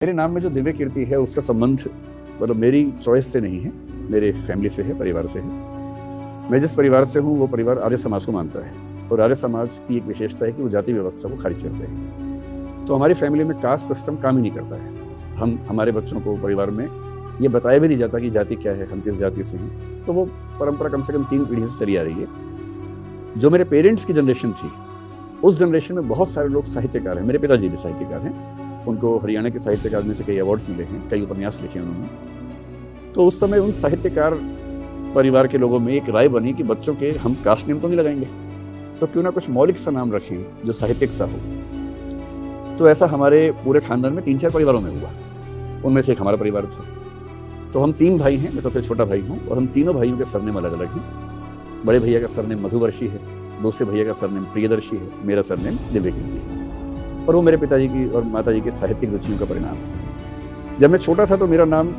मेरे नाम में जो दिव्य कीर्ति है उसका संबंध मतलब मेरी चॉइस से नहीं है, मेरे फैमिली से है, परिवार से है। मैं जिस परिवार से हूँ वो परिवार आर्य समाज को मानता है और आर्य समाज की एक विशेषता है कि वो जाति व्यवस्था को खारिज करते हैं। तो हमारी फैमिली में कास्ट सिस्टम काम ही नहीं करता है। हमारे बच्चों को परिवार में ये बताया भी नहीं जाता कि जाति क्या है, हम किस जाति से हैं। तो वो परंपरा कम से कम 3 पीढ़ियों से चली आ रही है। जो मेरे पेरेंट्स की जनरेशन थी, उस जनरेशन में बहुत सारे लोग साहित्यकार हैं। मेरे पिताजी भी साहित्यकार हैं, उनको हरियाणा के साहित्य अकादमी से कई अवार्ड्स मिले हैं, कई उपन्यास लिखे हैं उन्होंने। तो उस समय उन साहित्यकार परिवार के लोगों में एक राय बनी कि बच्चों के हम कास्ट नेम तो नहीं लगाएंगे, तो क्यों ना कुछ मौलिक सा नाम रखें जो साहित्यिक सा हो। तो ऐसा हमारे पूरे खानदान में 3-4 परिवारों में हुआ। उनमें से एक हमारा परिवार था। तो हम 3 भाई हैं, मैं सबसे छोटा भाई हूँ और हम तीनों भाइयों के सरनेम अलग अलग हैं। बड़े भैया का सरनेम मधुवर्षी है, दूसरे भैया का सरनेम प्रियदर्शी है, मेरा सरनेम दिव्य कीर्ति है। और वो मेरे पिताजी की और माताजी की साहित्यिक रुचियों का परिणाम है। जब मैं छोटा था तो मेरा नाम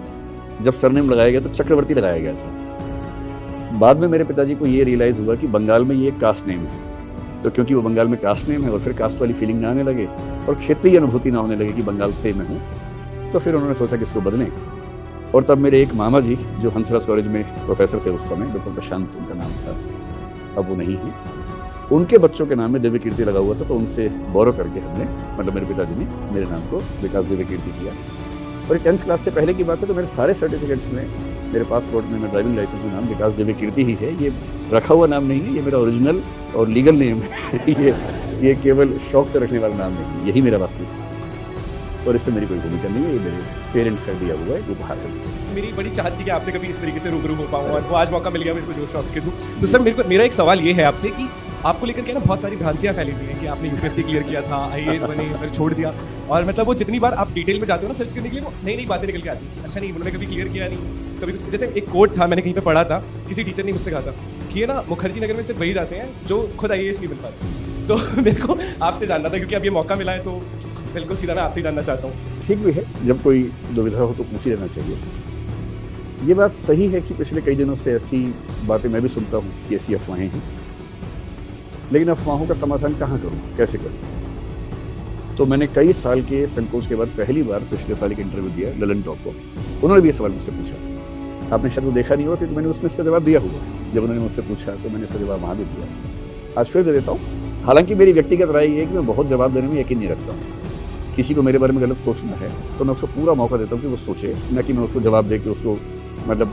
जब सरनेम लगाया गया तो चक्रवर्ती लगाया गया था। बाद में मेरे पिताजी को ये रियलाइज़ हुआ कि बंगाल में ये कास्ट नेम है, तो क्योंकि वो बंगाल में कास्ट नेम है और फिर कास्ट वाली फीलिंग ना आने लगे और क्षेत्रीय अनुभूति ना होने लगे कि बंगाल से मैं हूँ, तो फिर उन्होंने सोचा कि इसको बदलें। और तब मेरे एक मामा जी जो हंसराज कॉलेज में प्रोफेसर थे उस समय, डॉक्टर प्रशांत उनका नाम था, अब वो नहीं है, उनके बच्चों के नाम में दिव्य कीर्ति लगा हुआ था। तो उनसे बोरो करके हमने, मतलब मेरे पिताजी ने मेरे नाम को विकास दिव्य कीर्ति किया। और 10th क्लास से पहले की बात है तो मेरे सारे सर्टिफिकेट्स में, मेरे पासपोर्ट में, मेरे ड्राइविंग लाइसेंस में नाम विकास दिव्य कीर्ति ही है। ये रखा हुआ नाम नहीं है, ये मेरा ओरिजिनल और लीगल नेम है। ये केवल शौक से रखने वाला नाम नहीं है, यही मेरा वास्तविक है। और इससे मेरी कोई भूमिका नहीं है, ये मेरे पेरेंट्स का दिया हुआ है उपहार है। मेरी बड़ी चाहत थी कि आपसे कभी इस तरीके से रूबरू हो पाऊँ और वो आज मौका मिल गया मेरे को जोश टॉक्स के थ्रू। तो सर मेरा एक सवाल ये है आपसे कि आपको लेकर के ना बहुत सारी भ्रांतियां फैली हुई हैं कि आपने यूपीएससी क्लियर किया था, आईएएस बने, फिर छोड़ दिया। और मतलब वो जितनी बार आप डिटेल में जाते हो ना सर्च करने के लिए, वो नई नई बातें निकल के आती हैं। अच्छा नहीं, उन्होंने कभी क्लियर किया नहीं, कभी कुछ। जैसे एक कोट था, मैंने कहीं पे पढ़ा था, किसी टीचर ने मुझसे कहा था कि ये ना मुखर्जी नगर में सिर्फ वही जाते हैं जो खुद आईएएस नहीं बन पाते। तो मेरे को आपसे जानना था, क्योंकि अब ये मौका मिला है, तो बिल्कुल सीधा मैं आपसे ही जानना चाहता हूँ। ठीक भी है, जब कोई दुविधा हो तो पूछ ही लेना चाहिए। ये बात सही है कि पिछले कई दिनों से ऐसी बातें मैं भी सुनता हूँ कि ऐसी अफवाहें हैं, लेकिन अफवाहों का समाधान कहाँ करूँ, कैसे करूँ? तो मैंने कई साल के संकोच के बाद पहली बार पिछले साल एक इंटरव्यू दिया ललन टॉप को। उन्होंने भी ये सवाल मुझसे पूछा, आपने शायद वो देखा नहीं होगा क्योंकि मैंने उसमें इसका जवाब दिया हुआ है। जब उन्होंने मुझसे पूछा तो मैंने इसका जवाब वहाँ भी दिया, आज फिर दे देता हूँ। हालांकि मेरी व्यक्तिगत राय ये है कि मैं बहुत जवाब देने में यकीन नहीं रखता हूँ। किसी को मेरे बारे में गलत सोचना है तो मैं उसको पूरा मौका देता हूँ कि वो सोचे, न कि मैं उसको जवाब दे के उसको मतलब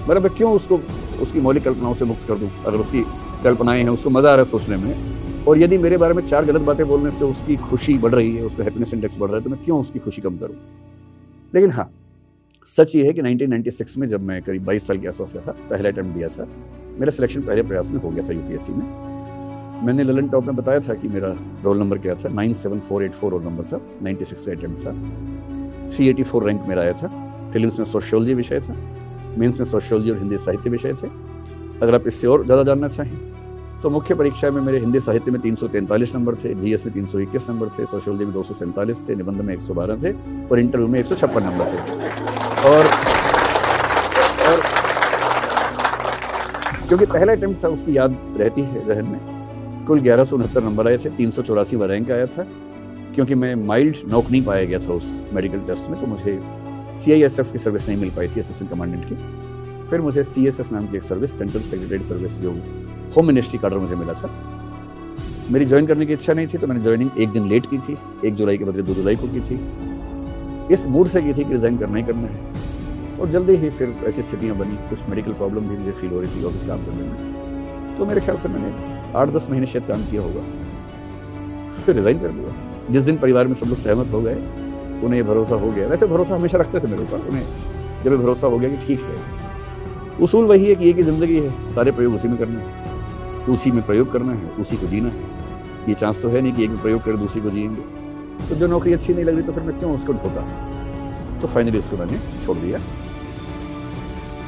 मैं क्यों उसको उसकी मौलिक कल्पनाओं से मुक्त कर दूँ। अगर उसकी कल्पनाएं हैं, उसको मज़ा आ रहा है सोचने में, और यदि मेरे बारे में 4 गलत बातें बोलने से उसकी खुशी बढ़ रही है, उसका हैप्पीनेस इंडेक्स बढ़ रहा है, तो मैं क्यों उसकी खुशी कम करूँ। लेकिन हाँ, सच ये है कि 1996 में जब मैं करीब 22 साल के आसपास का था, पहला अटैम्प्ट दिया था, मेरा सिलेक्शन पहले प्रयास में हो गया था यूपीएससी में। मैंने ललन टॉप में बताया था कि मेरा रोल नंबर क्या था, 97484 रोल नंबर था, 96 का अटैम्प्ट था, 384 रैंक मेरा आया था। फिल्म्स में सोशियोलॉजी विषय था, मेंस में सोशियोलॉजी और हिंदी साहित्य विषय थे। अगर आप इससे और ज़्यादा जानना चाहें तो मुख्य परीक्षा में मेरे हिंदी साहित्य में 343 नंबर थे, जीएस में 321 नंबर थे, सोशियोलॉजी में 247 थे, निबंध में 112 थे और इंटरव्यू में 156 नंबर थे। और क्योंकि पहला अटेम्प्ट था उसकी याद रहती है जहन में। कुल 1169 नंबर आए थे, 384वां रैंक आया था। क्योंकि मैं माइल्ड नॉक नहीं पाया गया था उस मेडिकल टेस्ट में, तो मुझे CISF की सर्विस नहीं मिल पाई थी, असिस्टेंट कमांडेंट की। फिर मुझे CSS नाम की एक सर्विस, सेंट्रल सेक्रेटरी सर्विस, जो होम मिनिस्ट्री का ऑर्डर मुझे मिला था। मेरी ज्वाइन करने की इच्छा नहीं थी, तो मैंने ज्वाइनिंग एक दिन लेट की थी, 1 जुलाई के बदले 2 जुलाई को की थी। इस मूड से की थी कि रिजाइन करना ही करना है। और जल्दी ही फिर ऐसी स्थितियाँ बनी, कुछ मेडिकल प्रॉब्लम भी मुझे फील हो रही थी ऑफिस काम करने में, तो मेरे ख्याल से मैंने 8-10 महीने शायद काम किया होगा, फिर रिजाइन कर दिया। जिस दिन परिवार में सब लोग सहमत हो गए, उन्हें ये भरोसा हो गया, वैसे भरोसा हमेशा रखते थे मेरे ऊपर, उन्हें जब ये भरोसा हो गया कि ठीक है, उसूल वही है कि एक ही ज़िंदगी है, सारे प्रयोग उसी में करने हैं, उसी में प्रयोग करना है, उसी को जीना है। ये चांस तो है नहीं कि एक में प्रयोग कर दूसरी को जिएंगे। तो जो नौकरी अच्छी नहीं लग रही तो फिर मैं क्यों उसको ढोता। तो फाइनली उसको मैंने छोड़ दिया।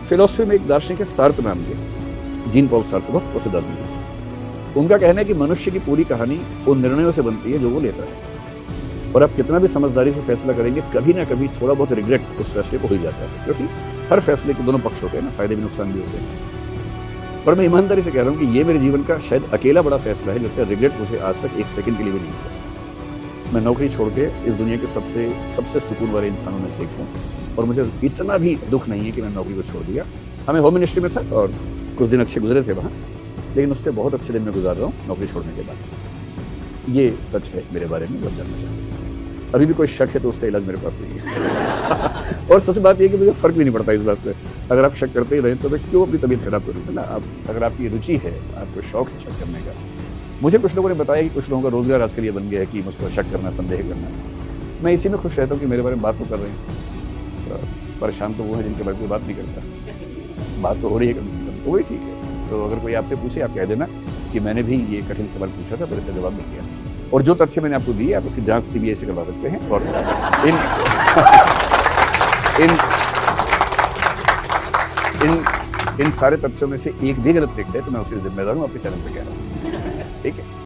फिलॉसफी में एक दार्शनिक है सार्त्र नाम के, जीन पॉल सार्त्र, बहुत प्रसिद्ध आदमी है। उनका कहना है कि मनुष्य की पूरी कहानी उन निर्णयों से बनती है जो वो लेता है, और आप कितना भी समझदारी से फैसला करेंगे, कभी ना कभी थोड़ा बहुत रिग्रेट उस फैसले को हो ही जाता है। क्योंकि हर फैसले के दोनों पक्ष होते हैं ना, फायदे भी नुकसान भी होते हैं। पर मैं ईमानदारी से कह रहा हूँ कि ये मेरे जीवन का शायद अकेला बड़ा फैसला है जिसका रिग्रेट मुझे आज तक 1 सेकंड के लिए भी नहीं हुआ। मैं नौकरी छोड़ के इस दुनिया के सबसे सुकून वाले इंसानों में से एक हूँ और मुझे इतना भी दुख नहीं है कि मैंने नौकरी को छोड़ दिया। हमें होम मिनिस्ट्री में था और कुछ दिन अच्छे गुजरे थे वहाँ, लेकिन उससे बहुत अच्छे दिन मैं गुजार रहा हूँ नौकरी छोड़ने के बाद। ये सच है मेरे बारे में, जो जानना चाहते हैं। अभी भी कोई शक है तो उसका इलाज मेरे पास नहीं है। और सच बात यह कि मुझे फ़र्क भी नहीं पड़ता इस बात से। अगर आप शक करते ही रहें तो मैं क्यों अपनी तबीयत खराब करूँ ना। आप अगर आपकी रुचि है, आपको शौक है शक करने का। मुझे कुछ लोगों ने बताया कि कुछ लोगों का रोज़गार आज के लिए बन गया है कि मुझ पर शक करना, संदेह करना। मैं इसी में खुश रहता हूँ कि मेरे बारे में बात तो कर रहे हैं। परेशान तो वो है जिनके बारे में बात नहीं करता। बात तो हो रही है कम से कम, तो वही ठीक है। तो अगर कोई आपसे पूछे, आप कह देना कि मैंने भी ये कठिन सवाल पूछा था, पर इसका जवाब मिल गया। और जो तथ्य मैंने आपको दिए, आप उसकी जांच सीबीआई से करवा सकते हैं। और इन सारे तथ्यों में से एक भी गलत निकले तो मैं उसके जिम्मेदार हूँ, आपके चैनल पे कह रहा हूँ। ठीक है।